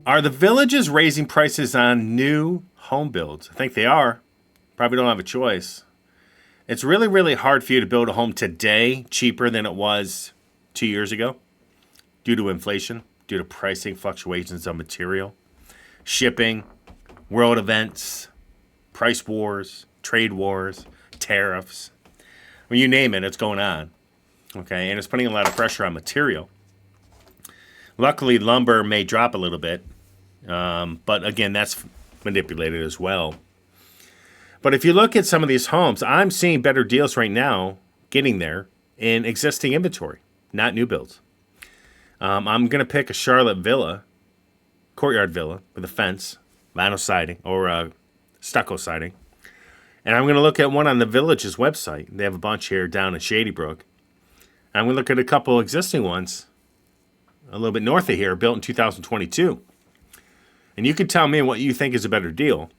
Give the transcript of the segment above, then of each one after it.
Are the villages raising prices on new home builds? I think they are. Probably don't have a choice. It's really, really hard for you to build a home today cheaper than it was 2 years ago due to inflation, due to pricing fluctuations of material, shipping, world events, price wars, trade wars, tariffs. When you name it, it's going on. Okay, and it's putting a lot of pressure on material. Luckily, lumber may drop a little bit, but again, that's manipulated as well. But if you look at some of these homes, I'm seeing better deals right now getting there in existing inventory, not new builds. I'm going to pick a Charlotte villa, Courtyard Villa, with a fence, vinyl siding, or stucco siding. And I'm going to look at one on the Village's website. They have a bunch here down in Shady Brook. I'm going to look at a couple existing ones a little bit north of here, built in 2022. And you can tell me what you think is a better deal.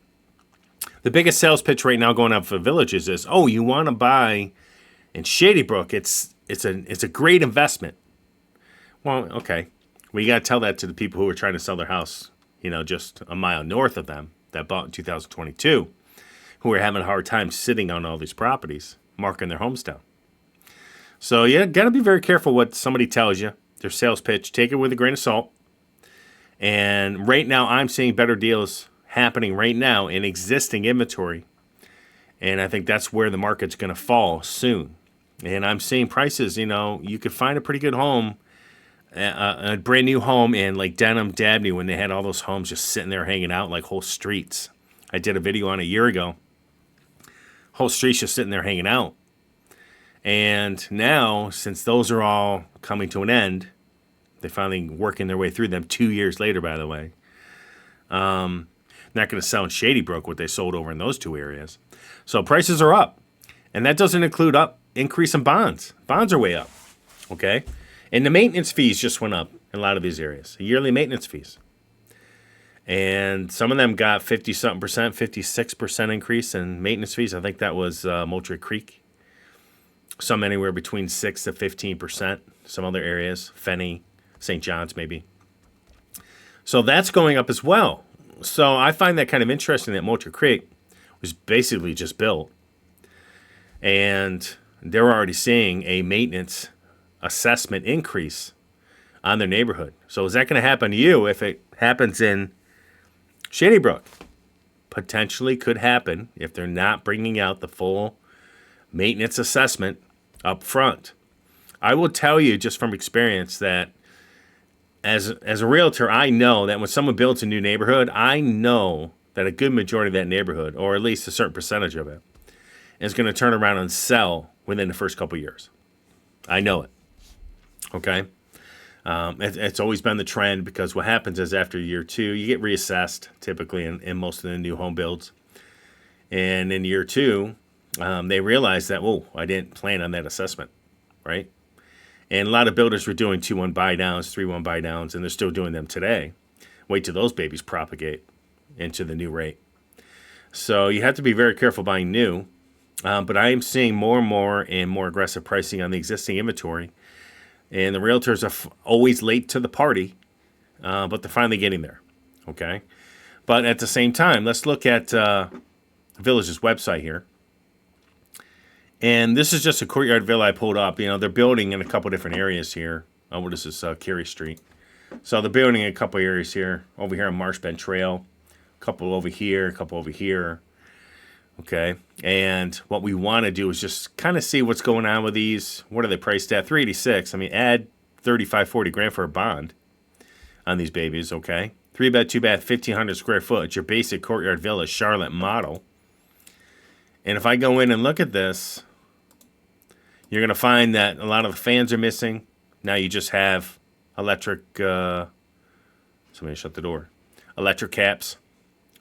The biggest sales pitch right now going up for Villages is, oh, you want to buy in Shady Brook. It's a great investment. Well, okay. Well, you got to tell that to the people who are trying to sell their house, just a mile north of them that bought in 2022, who are having a hard time sitting on all these properties, marking their homes down. So, yeah, got to be very careful what somebody tells you. Their sales pitch, take it with a grain of salt. And right now, I'm seeing better deals happening right now in existing inventory. And I think that's where the market's going to fall soon. And I'm seeing prices, you could find a pretty good home, a brand new home in like Denham, Dabney, when they had all those homes just sitting there hanging out like whole streets. I did a video on a year ago. Whole streets just sitting there hanging out. And now, since those are all coming to an end, they're finally working their way through them 2 years later, by the way. Not going to sell in Shady Brook what they sold over in those two areas. So prices are up. And that doesn't include increase in bonds. Bonds are way up. Okay? And the maintenance fees just went up in a lot of these areas. The yearly maintenance fees. And some of them got 50-something percent, 56% increase in maintenance fees. I think that was Moultrie Creek. Some anywhere between 6 to 15%. Some other areas, Fenny, St. John's maybe. So that's going up as well. So I find that kind of interesting that Moultrie Creek was basically just built. And they're already seeing a maintenance assessment increase on their neighborhood. So is that going to happen to you if it happens in Shady Brook? Potentially could happen if they're not bringing out the full maintenance assessment up front. I will tell you just from experience that as a realtor, I know that when someone builds a new neighborhood, I know that a good majority of that neighborhood, or at least a certain percentage of it, is going to turn around and sell within the first couple of years. I know it. Okay? It's always been the trend because what happens is after year two, you get reassessed typically in most of the new home builds. And in year two, they realize that, whoa, I didn't plan on that assessment, right? And a lot of builders were doing 2-1 buy downs, 3-1 buy downs, and they're still doing them today. Wait till those babies propagate into the new rate. So you have to be very careful buying new. But I am seeing more and more aggressive pricing on the existing inventory. And the realtors are always late to the party, but they're finally getting there. Okay? But at the same time, let's look at Village's website here. And this is just a Courtyard Villa I pulled up. They're building in a couple different areas here. What is this? Carey Street. So they're building in a couple areas here. Over here on Marsh Bend Trail. A couple over here. A couple over here. Okay. And what we want to do is just kind of see what's going on with these. What are they priced at? $386. I mean, add $35-40 grand for a bond on these babies. Okay. 3-bed, 2-bath, 1,500 square foot. It's your basic Courtyard Villa Charlotte model. And if I go in and look at this, you're going to find that a lot of the fans are missing. Now you just have electric, somebody shut the door. Electric caps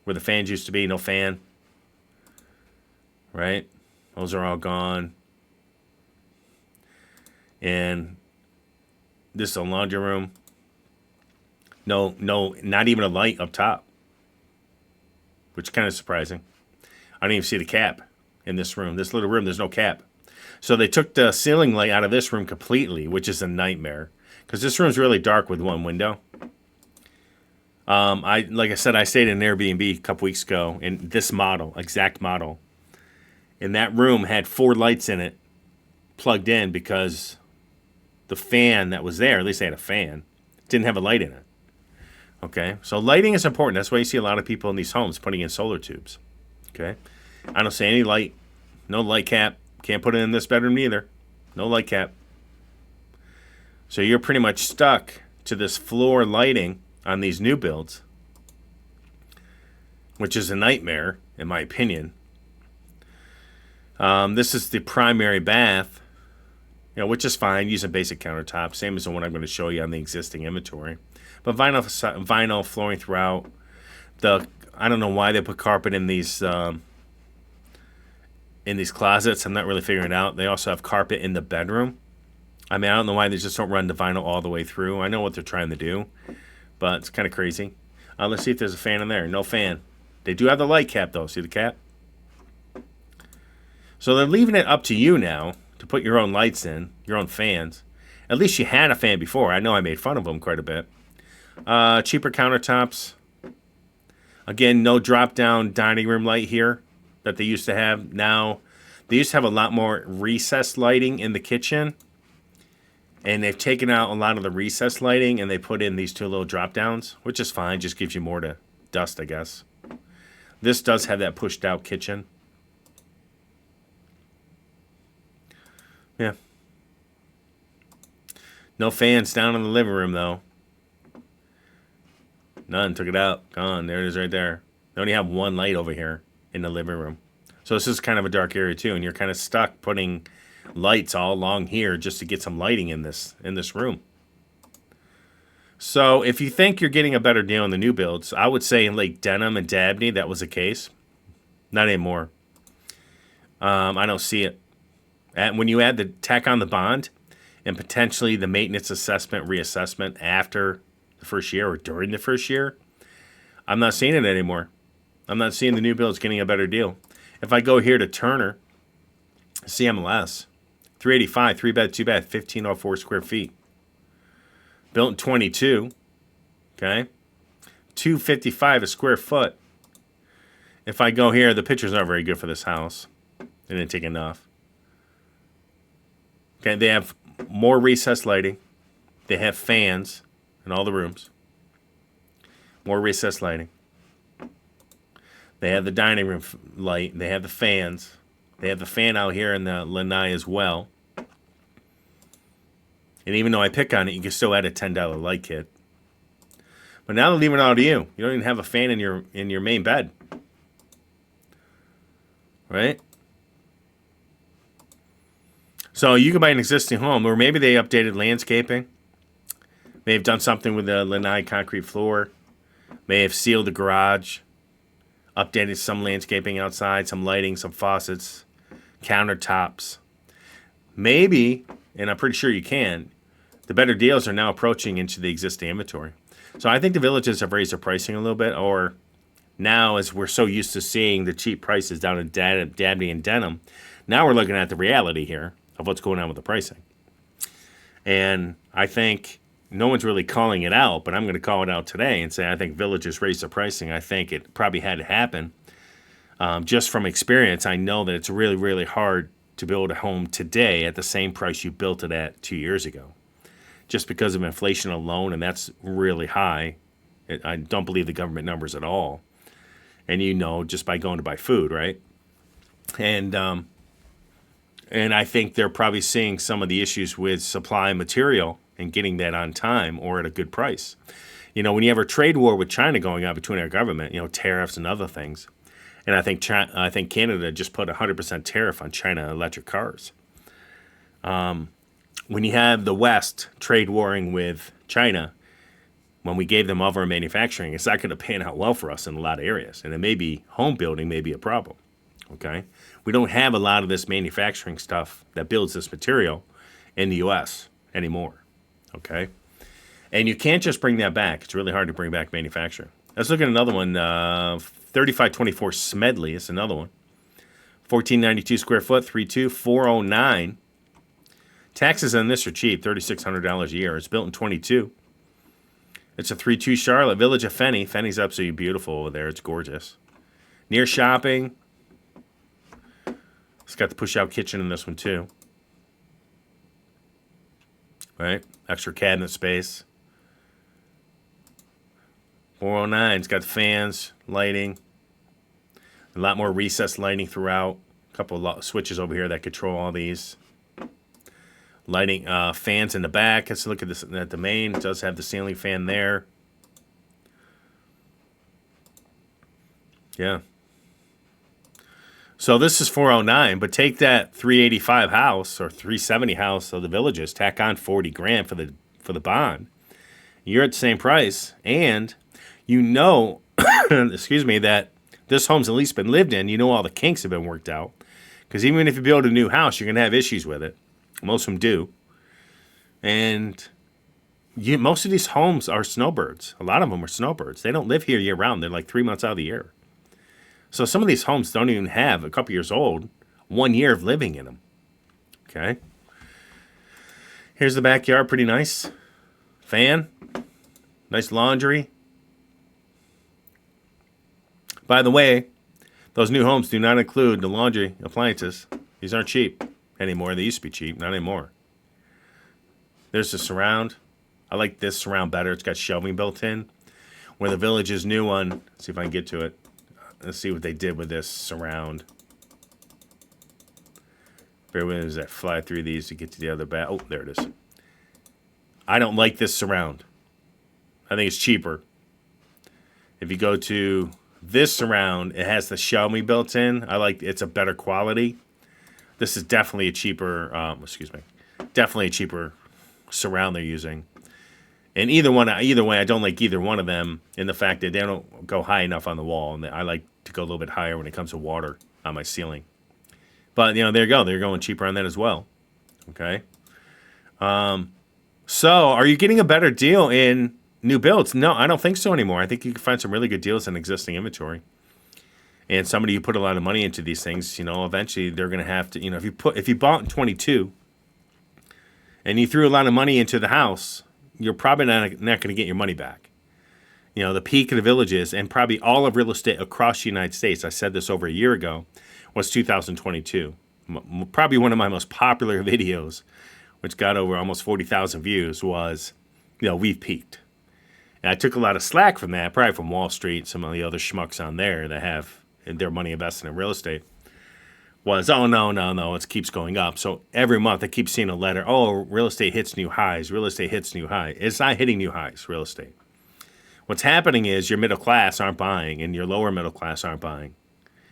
where the fans used to be, no fan. Right? Those are all gone. And this is a laundry room. No, not even a light up top. Which is kind of surprising. I didn't even see the cap in this room. This little room, there's no cap. So they took the ceiling light out of this room completely, which is a nightmare. Because this room's really dark with one window. Like I said, I stayed in an Airbnb a couple weeks ago, and this model, exact model, and that room had 4 lights in it plugged in because the fan that was there, at least they had a fan, didn't have a light in it. Okay, so lighting is important. That's why you see a lot of people in these homes putting in solar tubes. Okay, I don't see any light, no light cap. Can't put it in this bedroom either. No light cap. So you're pretty much stuck to this floor lighting on these new builds, which is a nightmare, in my opinion. This is the primary bath, which is fine, using basic countertops, same as the one I'm going to show you on the existing inventory. But vinyl flooring throughout. I don't know why they put carpet in these closets. I'm not really figuring it out. They also have carpet in the bedroom. I mean, I don't know why they just don't run the vinyl all the way through. I know what they're trying to do, but it's kind of crazy. Let's see if there's a fan in there. No fan. They do have the light cap, though. See the cap? So they're leaving it up to you now to put your own lights in, your own fans. At least you had a fan before. I know I made fun of them quite a bit. Cheaper countertops. Again, no drop-down dining room light here that they used to have. Now, they used to have a lot more recessed lighting in the kitchen. And they've taken out a lot of the recessed lighting and they put in these 2 little drop-downs, which is fine. Just gives you more to dust, I guess. This does have that pushed-out kitchen. Yeah. No fans down in the living room, though. None. Took it out. Gone. There it is right there. They only have 1 light over here in the living room. So this is kind of a dark area, too, and you're kind of stuck putting lights all along here just to get some lighting in this room. So if you think you're getting a better deal on the new builds, I would say in Lake Denham and Dabney that was the case. Not anymore. I don't see it. And when you add the tack on the bond and potentially the maintenance assessment reassessment after the first year or during the first year, I'm not seeing it anymore. I'm not seeing the new builds getting a better deal. If I go here to Turner, CMLS, 385, 3-bed, 2-bath, 1504 square feet. Built in 22, okay? 255 a square foot. If I go here, the pictures aren't very good for this house. They didn't take enough. Okay, they have more recessed lighting. They have fans in all the rooms. More recessed lighting. They have the dining room light. They have the fans. They have the fan out here in the lanai as well. And even though I pick on it, you can still add a $10 light kit. But now they're leaving it all to you. You don't even have a fan in your main bed. Right? So you can buy an existing home, or maybe they updated landscaping. May have done something with the lanai concrete floor. May have sealed the garage. Updated some landscaping outside, some lighting, some faucets, countertops. Maybe, and I'm pretty sure you can, the better deals are now approaching into the existing inventory. So I think the villages have raised their pricing a little bit, or now as we're so used to seeing the cheap prices down in Dabney and Denham, now we're looking at the reality here of what's going on with the pricing. And I think no one's really calling it out, but I'm going to call it out today and say I think villages raised their pricing. I think it probably had to happen. Just from experience, I know that it's really, really hard to build a home today at the same price you built it at 2 years ago. Just because of inflation alone, and that's really high. I don't believe the government numbers at all. And just by going to buy food, right? And I think they're probably seeing some of the issues with supply material and getting that on time or at a good price. When you have a trade war with China going on between our government, tariffs and other things, and I think Canada just put a 100% tariff on China electric cars. When you have the West trade warring with China, when we gave them all of our manufacturing, it's not going to pan out well for us in a lot of areas. And it may be home building may be a problem. Okay? We don't have a lot of this manufacturing stuff that builds this material in the U.S. anymore. Okay? And you can't just bring that back. It's really hard to bring back manufacturing. Let's look at another one. 3524 Smedley is another one. 1492 square foot, 32409. Taxes on this are cheap, $3,600 a year. It's built in 22. It's a 3-2 Charlotte, Village of Fenny. Fenny's absolutely beautiful over there. It's gorgeous. Near shopping. It's got the push-out kitchen in this one, too. Right? Extra cabinet space. 409's got fans, lighting. A lot more recessed lighting throughout. A couple of switches over here that control all these. Lighting, fans in the back. Let's look at this at the main. It does have the ceiling fan there. Yeah. So this is 409, but take that 385 house or 370 house of the Villages, tack on 40 grand for the bond. You're at the same price, and you know, excuse me, that this home's at least been lived in. You know all the kinks have been worked out. Because even if you build a new house, you're going to have issues with it. Most of them do. And most of these homes are snowbirds. A lot of them are snowbirds. They don't live here year-round. They're like 3 months out of the year. So some of these homes don't even have, a couple years old, 1 year of living in them. Okay? Here's the backyard. Pretty nice. Fan. Nice laundry. By the way, those new homes do not include the laundry appliances. These aren't cheap anymore. They used to be cheap, not anymore. There's the surround. I like this surround better. It's got shelving built in. Where the Village's new one, let's see if I can get to it. Let's see what they did with this surround. Bear with me as I fly through these to get to the other back. Oh, there it is. I don't like this surround. I think it's cheaper. If you go to this surround, it has the shelving built in. It's a better quality. This is definitely a cheaper, definitely a cheaper surround they're using. And either way, I don't like either one of them in the fact that they don't go high enough on the wall. And I like to go a little bit higher when it comes to water on my ceiling. But, there you go. They're going cheaper on that as well. Okay. So are you getting a better deal in new builds? No, I don't think so anymore. I think you can find some really good deals in existing inventory. And somebody who put a lot of money into these things, eventually they're going to have to, if you bought in 22 and you threw a lot of money into the house, you're probably not going to get your money back. The peak of the Villages and probably all of real estate across the United States, I said this over a year ago, was 2022. Probably one of my most popular videos, which got over almost 40,000 views, was, we've peaked. And I took a lot of slack from that, probably from Wall Street, some of the other schmucks on there that have their money invested in real estate, was, oh, no, it keeps going up. So every month I keep seeing a letter, oh, real estate hits new highs, real estate hits new highs. It's not hitting new highs, real estate. What's happening is your middle class aren't buying and your lower middle class aren't buying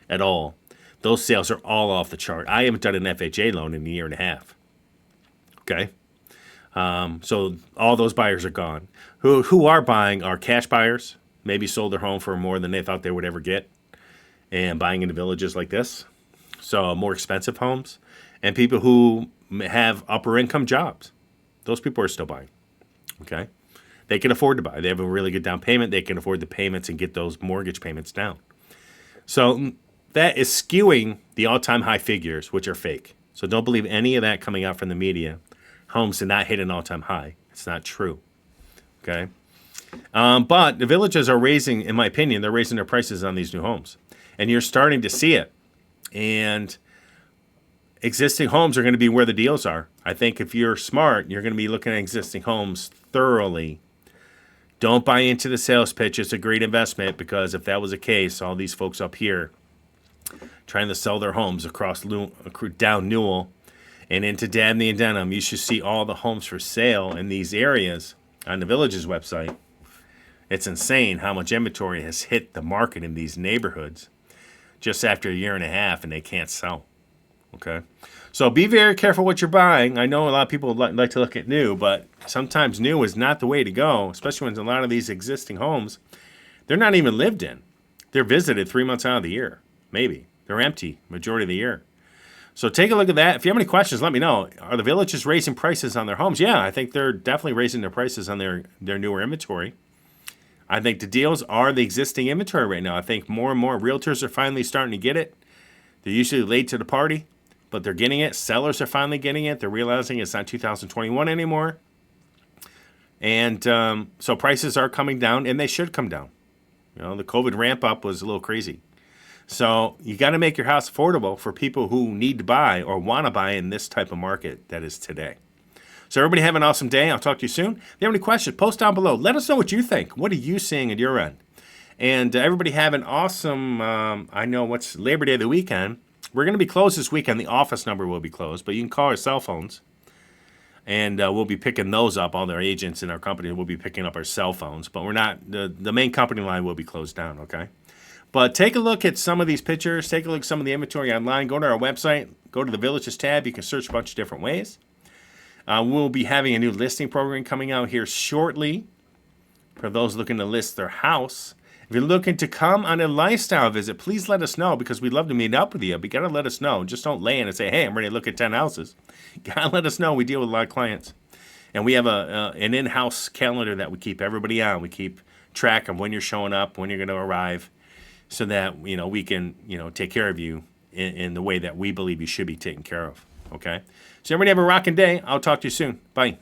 at all. Those sales are all off the chart. I haven't done an FHA loan in a year and a half. Okay? So all those buyers are gone. Who are buying are cash buyers, maybe sold their home for more than they thought they would ever get, and buying into Villages like this. So more expensive homes, and people who have upper income jobs. Those people are still buying. Okay? They can afford to buy. They have a really good down payment. They can afford the payments and get those mortgage payments down. So that is skewing the all-time high figures, which are fake. So don't believe any of that coming out from the media. Homes did not hit an all-time high. It's not true. Okay? But the Villages are raising, in my opinion, they're raising their prices on these new homes. And you're starting to see it. And existing homes are going to be where the deals are. I think if you're smart, you're going to be looking at existing homes thoroughly. Don't buy into the sales pitch. It's a great investment because if that was the case, all these folks up here trying to sell their homes across down Newell and into Dabney and Denham, you should see all the homes for sale in these areas on the Villages website. It's insane how much inventory has hit the market in these neighborhoods just after a year and a half, and they can't sell. Okay? So be very careful what you're buying. I know a lot of people like to look at new, but sometimes new is not the way to go, especially when a lot of these existing homes, they're not even lived in. They're visited 3 months out of the year, maybe. They're empty majority of the year. So take a look at that. If you have any questions, let me know. Are the Villages raising prices on their homes? Yeah, I think they're definitely raising their prices on their newer inventory. I think the deals are the existing inventory right now. I think more and more realtors are finally starting to get it. They're usually late to the party, but they're getting it. Sellers are finally getting it. They're realizing it's not 2021 anymore. And so prices are coming down, and they should come down. The COVID ramp up was a little crazy. So you got to make your house affordable for people who need to buy or want to buy in this type of market that is today. So everybody have an awesome day. I'll talk to you soon. If you have any questions, post down below. Let us know what you think. What are you seeing at your end? And everybody have an awesome, I know what's Labor Day the weekend. We're going to be closed this weekend. The office number will be closed, but you can call our cell phones. And we'll be picking those up. All their agents in our company will be picking up our cell phones. But we're not, the main company line will be closed down, okay? But take a look at some of these pictures. Take a look at some of the inventory online. Go to our website. Go to the Villages tab. You can search a bunch of different ways. We'll be having a new listing program coming out here shortly for those looking to list their house. If you're looking to come on a lifestyle visit, please let us know because we'd love to meet up with you. But you got to let us know. Just don't lay in and say, hey, I'm ready to look at 10 houses. You got to let us know. We deal with a lot of clients. And we have an in-house calendar that we keep everybody on. We keep track of when you're showing up, when you're going to arrive, so that we can take care of you in the way that we believe you should be taken care of. Okay? So everybody have a rocking day. I'll talk to you soon. Bye.